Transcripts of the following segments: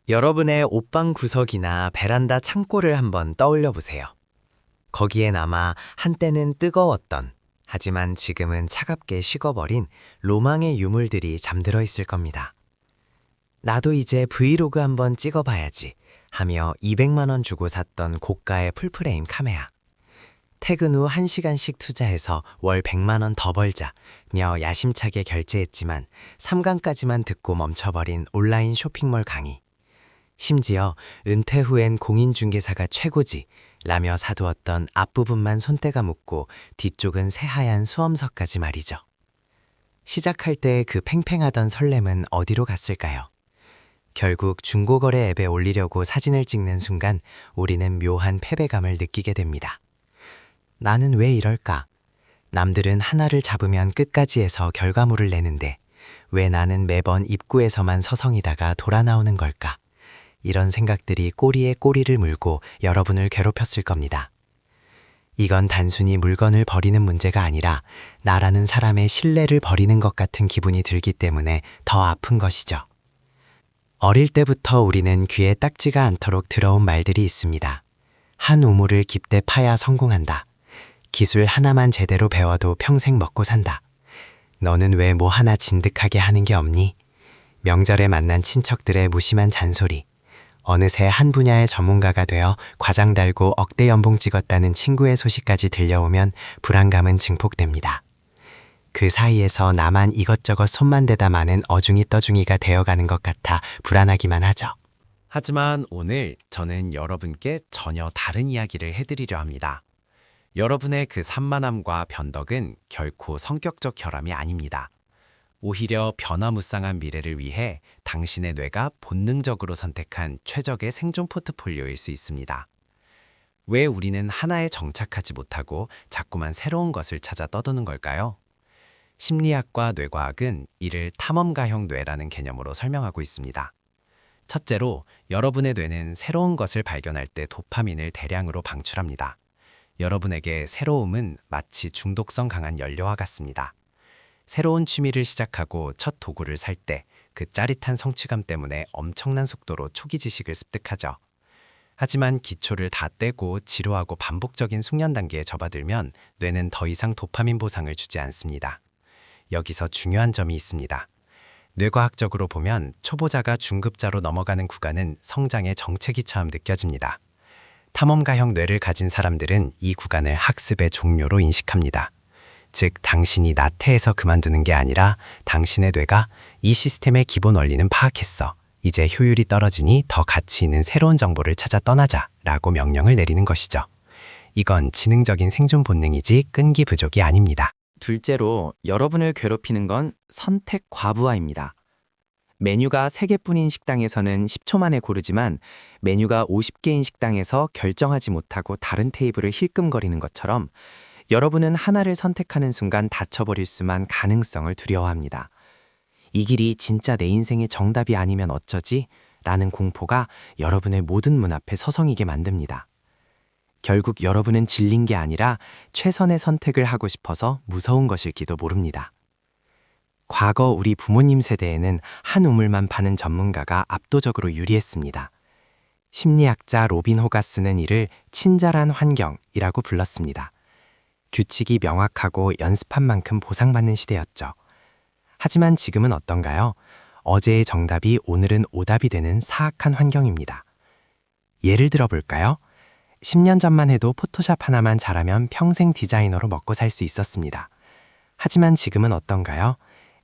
여러분의 옷방 구석이나 베란다 창고를 한번 떠올려 보세요. 거기엔 아마 한때는 뜨거웠던, 하지만 지금은 차갑게 식어버린 로망의 유물들이 잠들어 있을 겁니다. 나도 이제 브이로그 한번 찍어봐야지 하며 200만 원 주고 샀던 고가의 풀프레임 카메라. 퇴근 후 1시간씩 투자해서 월 100만 원 더 벌자며 야심차게 결제했지만 3강까지만 듣고 멈춰버린 온라인 쇼핑몰 강의. 심지어 은퇴 후엔 공인중개사가 최고지 라며 사두었던 앞부분만 손때가 묻고 뒤쪽은 새하얀 수험서까지 말이죠. 시작할 때 그 팽팽하던 설렘은 어디로 갔을까요? 결국 중고거래 앱에 올리려고 사진을 찍는 순간 우리는 묘한 패배감을 느끼게 됩니다. 나는 왜 이럴까? 남들은 하나를 잡으면 끝까지 해서 결과물을 내는데 왜 나는 매번 입구에서만 서성이다가 돌아 나오는 걸까? 이런 생각들이 꼬리에 꼬리를 물고 여러분을 괴롭혔을 겁니다. 이건 단순히 물건을 버리는 문제가 아니라 나라는 사람의 신뢰를 버리는 것 같은 기분이 들기 때문에 더 아픈 것이죠. 어릴 때부터 우리는 귀에 딱지가 않도록 들어온 말들이 있습니다. 한 우물을 깊게 파야 성공한다. 기술 하나만 제대로 배워도 평생 먹고 산다. 너는 왜 뭐 하나 진득하게 하는 게 없니? 명절에 만난 친척들의 무심한 잔소리. 어느새 한 분야의 전문가가 되어 과장 달고 억대 연봉 찍었다는 친구의 소식까지 들려오면 불안감은 증폭됩니다. 그 사이에서 나만 이것저것 손만 대다 마는 어중이 떠중이가 되어가는 것 같아 불안하기만 하죠. 하지만 오늘 저는 여러분께 전혀 다른 이야기를 해드리려 합니다. 여러분의 그 산만함과 변덕은 결코 성격적 결함이 아닙니다. 오히려 변화무쌍한 미래를 위해 당신의 뇌가 본능적으로 선택한 최적의 생존 포트폴리오일 수 있습니다. 왜 우리는 하나에 정착하지 못하고 자꾸만 새로운 것을 찾아 떠도는 걸까요? 심리학과 뇌과학은 이를 탐험가형 뇌라는 개념으로 설명하고 있습니다. 첫째로, 여러분의 뇌는 새로운 것을 발견할 때 도파민을 대량으로 방출합니다. 여러분에게 새로움은 마치 중독성 강한 연료와 같습니다. 새로운 취미를 시작하고 첫 도구를 살 때 그 짜릿한 성취감 때문에 엄청난 속도로 초기 지식을 습득하죠. 하지만 기초를 다 떼고 지루하고 반복적인 숙련 단계에 접어들면 뇌는 더 이상 도파민 보상을 주지 않습니다. 여기서 중요한 점이 있습니다. 뇌과학적으로 보면 초보자가 중급자로 넘어가는 구간은 성장의 정체기처럼 느껴집니다. 탐험가형 뇌를 가진 사람들은 이 구간을 학습의 종료로 인식합니다. 즉, 당신이 나태해서 그만두는 게 아니라 당신의 뇌가 이 시스템의 기본 원리는 파악했어. 이제 효율이 떨어지니 더 가치 있는 새로운 정보를 찾아 떠나자 라고 명령을 내리는 것이죠. 이건 지능적인 생존 본능이지 끈기 부족이 아닙니다. 둘째로 여러분을 괴롭히는 건 선택 과부하입니다. 메뉴가 3개뿐인 식당에서는 10초 만에 고르지만 메뉴가 50개인 식당에서 결정하지 못하고 다른 테이블을 힐끔거리는 것처럼 여러분은 하나를 선택하는 순간 닫혀버릴 수만 가능성을 두려워합니다. 이 길이 진짜 내 인생의 정답이 아니면 어쩌지? 라는 공포가 여러분의 모든 문 앞에 서성이게 만듭니다. 결국 여러분은 질린 게 아니라 최선의 선택을 하고 싶어서 무서운 것일지도 모릅니다. 과거 우리 부모님 세대에는 한 우물만 파는 전문가가 압도적으로 유리했습니다. 심리학자 로빈 호가스는 이를 친절한 환경이라고 불렀습니다. 규칙이 명확하고 연습한 만큼 보상받는 시대였죠. 하지만 지금은 어떤가요? 어제의 정답이 오늘은 오답이 되는 사악한 환경입니다. 예를 들어 볼까요? 10년 전만 해도 포토샵 하나만 잘하면 평생 디자이너로 먹고 살 수 있었습니다. 하지만 지금은 어떤가요?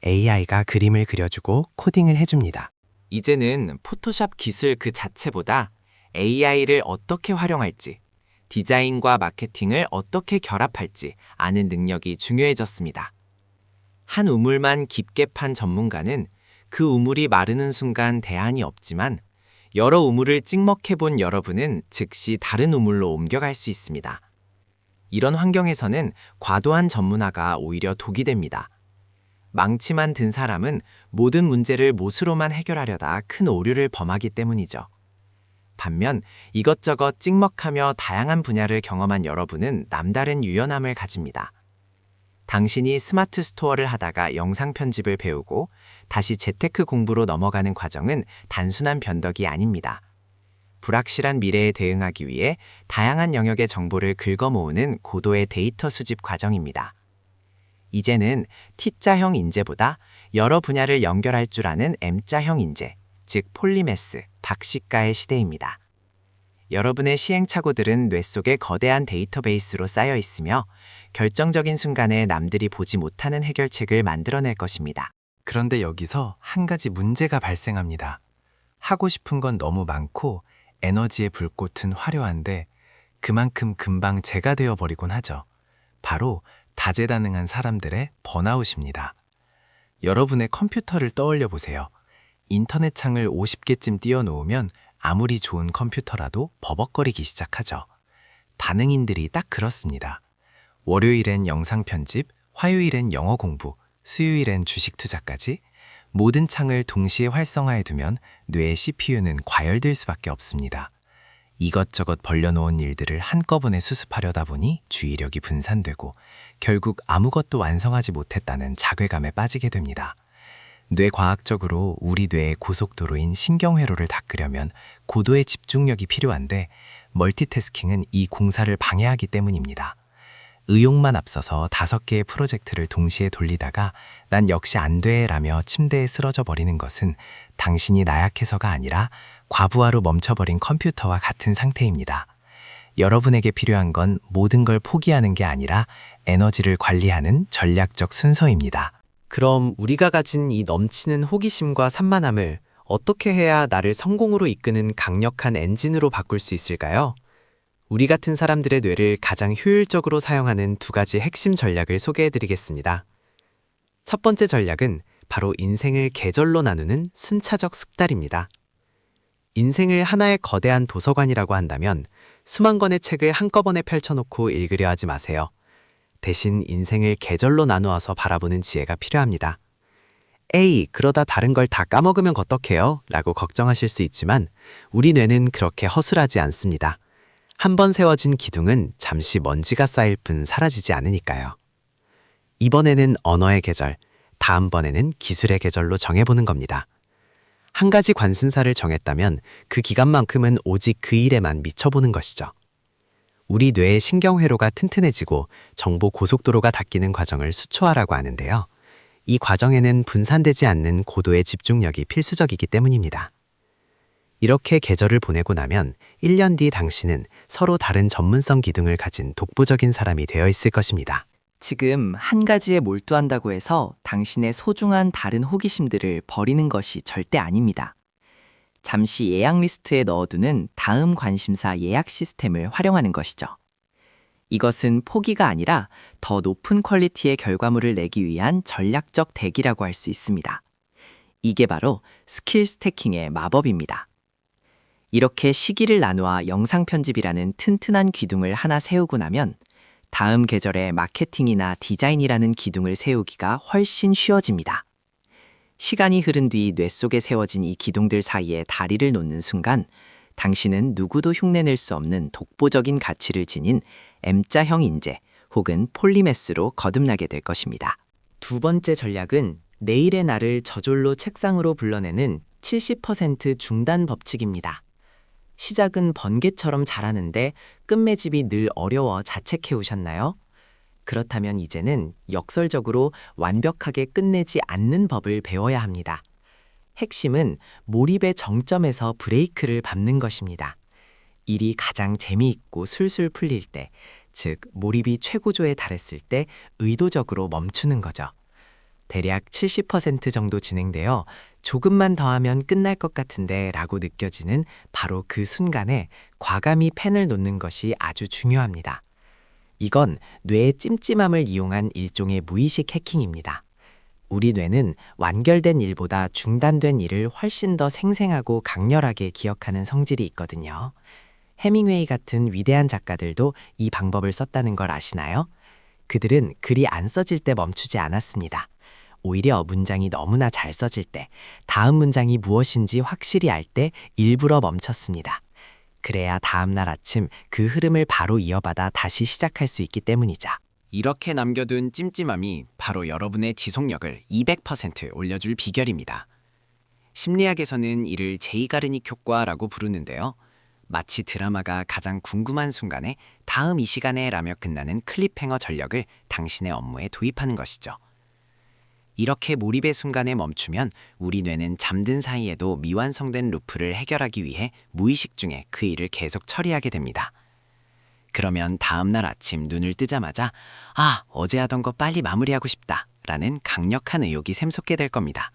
AI가 그림을 그려주고 코딩을 해줍니다. 이제는 포토샵 기술 그 자체보다 AI를 어떻게 활용할지, 디자인과 마케팅을 어떻게 결합할지 아는 능력이 중요해졌습니다. 한 우물만 깊게 판 전문가는 그 우물이 마르는 순간 대안이 없지만 여러 우물을 찍먹해본 여러분은 즉시 다른 우물로 옮겨갈 수 있습니다. 이런 환경에서는 과도한 전문화가 오히려 독이 됩니다. 망치만 든 사람은 모든 문제를 못으로만 해결하려다 큰 오류를 범하기 때문이죠. 반면 이것저것 찍먹하며 다양한 분야를 경험한 여러분은 남다른 유연함을 가집니다. 당신이 스마트 스토어를 하다가 영상 편집을 배우고 다시 재테크 공부로 넘어가는 과정은 단순한 변덕이 아닙니다. 불확실한 미래에 대응하기 위해 다양한 영역의 정보를 긁어 모으는 고도의 데이터 수집 과정입니다. 이제는 T자형 인재보다 여러 분야를 연결할 줄 아는 M자형 인재, 즉 폴리매스, 박식가의 시대입니다. 여러분의 시행착오들은 뇌 속에 거대한 데이터베이스로 쌓여 있으며 결정적인 순간에 남들이 보지 못하는 해결책을 만들어낼 것입니다. 그런데 여기서 한 가지 문제가 발생합니다. 하고 싶은 건 너무 많고 에너지의 불꽃은 화려한데 그만큼 금방 재가 되어 버리곤 하죠. 바로 다재다능한 사람들의 번아웃입니다. 여러분의 컴퓨터를 떠올려 보세요. 인터넷 창을 50개쯤 띄워놓으면 아무리 좋은 컴퓨터라도 버벅거리기 시작하죠. 다능인들이 딱 그렇습니다. 월요일엔 영상 편집, 화요일엔 영어 공부, 수요일엔 주식 투자까지 모든 창을 동시에 활성화해 두면 뇌의 CPU는 과열될 수밖에 없습니다. 이것저것 벌려놓은 일들을 한꺼번에 수습하려다 보니 주의력이 분산되고 결국 아무것도 완성하지 못했다는 자괴감에 빠지게 됩니다. 뇌과학적으로 우리 뇌의 고속도로인 신경회로를 닦으려면 고도의 집중력이 필요한데 멀티태스킹은 이 공사를 방해하기 때문입니다. 의욕만 앞서서 5개의 프로젝트를 동시에 돌리다가 난 역시 안 돼 라며 침대에 쓰러져 버리는 것은 당신이 나약해서가 아니라 과부하로 멈춰버린 컴퓨터와 같은 상태입니다. 여러분에게 필요한 건 모든 걸 포기하는 게 아니라 에너지를 관리하는 전략적 순서입니다. 그럼 우리가 가진 이 넘치는 호기심과 산만함을 어떻게 해야 나를 성공으로 이끄는 강력한 엔진으로 바꿀 수 있을까요? 우리 같은 사람들의 뇌를 가장 효율적으로 사용하는 2가지 핵심 전략을 소개해드리겠습니다. 첫 번째 전략은 바로 인생을 계절로 나누는 순차적 숙달입니다. 인생을 하나의 거대한 도서관이라고 한다면 수만 권의 책을 한꺼번에 펼쳐놓고 읽으려 하지 마세요. 대신 인생을 계절로 나누어서 바라보는 지혜가 필요합니다. 에이, 그러다 다른 걸 다 까먹으면 어떡해요? 라고 걱정하실 수 있지만 우리 뇌는 그렇게 허술하지 않습니다. 한번 세워진 기둥은 잠시 먼지가 쌓일 뿐 사라지지 않으니까요. 이번에는 언어의 계절, 다음번에는 기술의 계절로 정해보는 겁니다. 한 가지 관심사를 정했다면 그 기간만큼은 오직 그 일에만 미쳐보는 것이죠. 우리 뇌의 신경회로가 튼튼해지고 정보 고속도로가 닦이는 과정을 수초화라고 하는데요. 이 과정에는 분산되지 않는 고도의 집중력이 필수적이기 때문입니다. 이렇게 계절을 보내고 나면 1년 뒤 당신은 서로 다른 전문성 기둥을 가진 독보적인 사람이 되어 있을 것입니다. 지금 한 가지에 몰두한다고 해서 당신의 소중한 다른 호기심들을 버리는 것이 절대 아닙니다. 잠시 예약 리스트에 넣어두는 다음 관심사 예약 시스템을 활용하는 것이죠. 이것은 포기가 아니라 더 높은 퀄리티의 결과물을 내기 위한 전략적 대기라고 할 수 있습니다. 이게 바로 스킬 스태킹의 마법입니다. 이렇게 시기를 나누어 영상 편집이라는 튼튼한 기둥을 하나 세우고 나면 다음 계절에 마케팅이나 디자인이라는 기둥을 세우기가 훨씬 쉬워집니다. 시간이 흐른 뒤 뇌 속에 세워진 이 기둥들 사이에 다리를 놓는 순간 당신은 누구도 흉내낼 수 없는 독보적인 가치를 지닌 M자형 인재 혹은 폴리매스로 거듭나게 될 것입니다. 2번째 전략은 내일의 나를 저절로 책상으로 불러내는 70% 중단 법칙입니다. 시작은 번개처럼 잘하는데 끝맺음이 늘 어려워 자책해 오셨나요? 그렇다면 이제는 역설적으로 완벽하게 끝내지 않는 법을 배워야 합니다. 핵심은 몰입의 정점에서 브레이크를 밟는 것입니다. 일이 가장 재미있고 술술 풀릴 때, 즉 몰입이 최고조에 달했을 때 의도적으로 멈추는 거죠. 대략 70% 정도 진행되어 조금만 더 하면 끝날 것 같은데 라고 느껴지는 바로 그 순간에 과감히 펜을 놓는 것이 아주 중요합니다. 이건 뇌의 찜찜함을 이용한 일종의 무의식 해킹입니다. 우리 뇌는 완결된 일보다 중단된 일을 훨씬 더 생생하고 강렬하게 기억하는 성질이 있거든요. 해밍웨이 같은 위대한 작가들도 이 방법을 썼다는 걸 아시나요? 그들은 글이 안 써질 때 멈추지 않았습니다. 오히려 문장이 너무나 잘 써질 때, 다음 문장이 무엇인지 확실히 알 때 일부러 멈췄습니다. 그래야 다음 날 아침 그 흐름을 바로 이어받아 다시 시작할 수 있기 때문이죠. 이렇게 남겨둔 찜찜함이 바로 여러분의 지속력을 200% 올려줄 비결입니다. 심리학에서는 이를 제이가르닉 효과라고 부르는데요. 마치 드라마가 가장 궁금한 순간에 다음 이 시간에 라며 끝나는 클립행어 전력을 당신의 업무에 도입하는 것이죠. 이렇게 몰입의 순간에 멈추면 우리 뇌는 잠든 사이에도 미완성된 루프를 해결하기 위해 무의식 중에 그 일을 계속 처리하게 됩니다. 그러면 다음날 아침 눈을 뜨자마자 어제 하던 거 빨리 마무리하고 싶다 라는 강력한 의욕이 샘솟게 될 겁니다.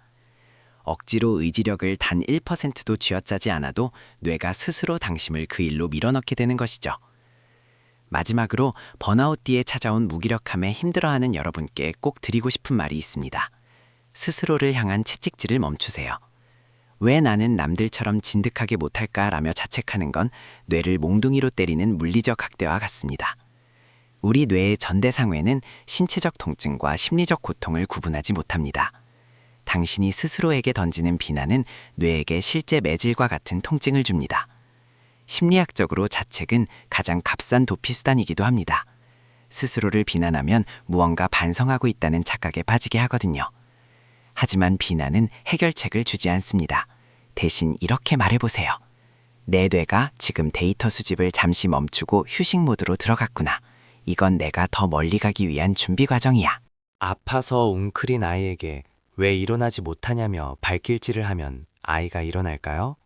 억지로 의지력을 단 1%도 쥐어짜지 않아도 뇌가 스스로 당심을 그 일로 밀어넣게 되는 것이죠. 마지막으로 번아웃 뒤에 찾아온 무기력함에 힘들어하는 여러분께 꼭 드리고 싶은 말이 있습니다. 스스로를 향한 채찍질을 멈추세요. 왜 나는 남들처럼 진득하게 못할까라며 자책하는 건 뇌를 몽둥이로 때리는 물리적 학대와 같습니다. 우리 뇌의 전대상회는 신체적 통증과 심리적 고통을 구분하지 못합니다. 당신이 스스로에게 던지는 비난은 뇌에게 실제 매질과 같은 통증을 줍니다. 심리학적으로 자책은 가장 값싼 도피 수단이기도 합니다. 스스로를 비난하면 무언가 반성하고 있다는 착각에 빠지게 하거든요. 하지만 비난은 해결책을 주지 않습니다. 대신 이렇게 말해보세요. 내 뇌가 지금 데이터 수집을 잠시 멈추고 휴식 모드로 들어갔구나. 이건 내가 더 멀리 가기 위한 준비 과정이야. 아파서 웅크린 아이에게 왜 일어나지 못하냐며 발길질을 하면 아이가 일어날까요?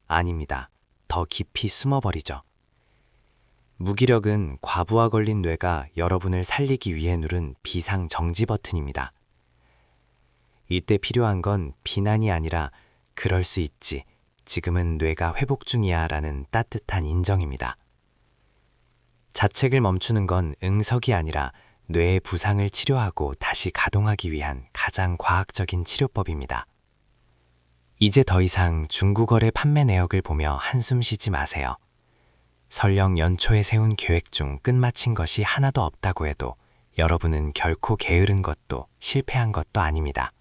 아닙니다. 더 깊이 숨어버리죠. 무기력은 과부하 걸린 뇌가 여러분을 살리기 위해 누른 비상 정지 버튼입니다. 이때 필요한 건 비난이 아니라 그럴 수 있지, 지금은 뇌가 회복 중이야 라는 따뜻한 인정입니다. 자책을 멈추는 건 응석이 아니라 뇌의 부상을 치료하고 다시 가동하기 위한 가장 과학적인 치료법입니다. 이제 더 이상 중국어의 판매 내역을 보며 한숨 쉬지 마세요. 설령 연초에 세운 계획 중 끝마친 것이 하나도 없다고 해도 여러분은 결코 게으른 것도 실패한 것도 아닙니다.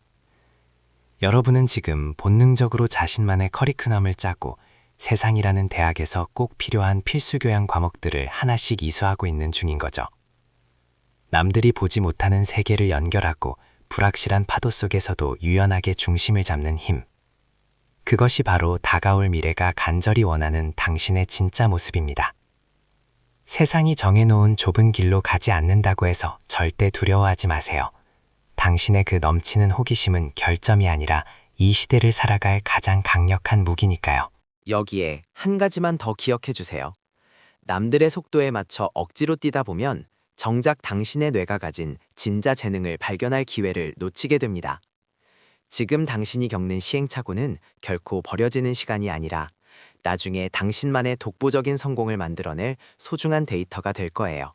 여러분은 지금 본능적으로 자신만의 커리큘럼을 짜고 세상이라는 대학에서 꼭 필요한 필수 교양 과목들을 하나씩 이수하고 있는 중인 거죠. 남들이 보지 못하는 세계를 연결하고 불확실한 파도 속에서도 유연하게 중심을 잡는 힘. 그것이 바로 다가올 미래가 간절히 원하는 당신의 진짜 모습입니다. 세상이 정해놓은 좁은 길로 가지 않는다고 해서 절대 두려워하지 마세요. 당신의 그 넘치는 호기심은 결점이 아니라 이 시대를 살아갈 가장 강력한 무기니까요. 여기에 한 가지만 더 기억해 주세요. 남들의 속도에 맞춰 억지로 뛰다 보면 정작 당신의 뇌가 가진 진짜 재능을 발견할 기회를 놓치게 됩니다. 지금 당신이 겪는 시행착오는 결코 버려지는 시간이 아니라 나중에 당신만의 독보적인 성공을 만들어낼 소중한 데이터가 될 거예요.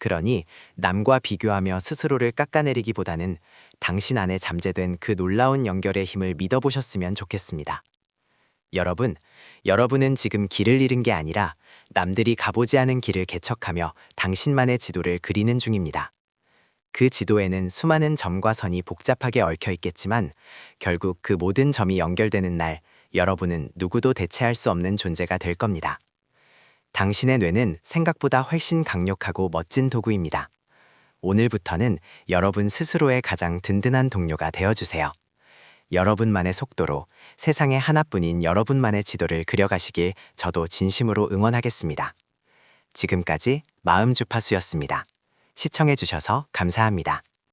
그러니 남과 비교하며 스스로를 깎아내리기보다는 당신 안에 잠재된 그 놀라운 연결의 힘을 믿어보셨으면 좋겠습니다. 여러분은 지금 길을 잃은 게 아니라 남들이 가보지 않은 길을 개척하며 당신만의 지도를 그리는 중입니다. 그 지도에는 수많은 점과 선이 복잡하게 얽혀 있겠지만 결국 그 모든 점이 연결되는 날 여러분은 누구도 대체할 수 없는 존재가 될 겁니다. 당신의 뇌는 생각보다 훨씬 강력하고 멋진 도구입니다. 오늘부터는 여러분 스스로의 가장 든든한 동료가 되어주세요. 여러분만의 속도로 세상에 하나뿐인 여러분만의 지도를 그려가시길 저도 진심으로 응원하겠습니다. 지금까지 마음 주파수였습니다. 시청해주셔서 감사합니다.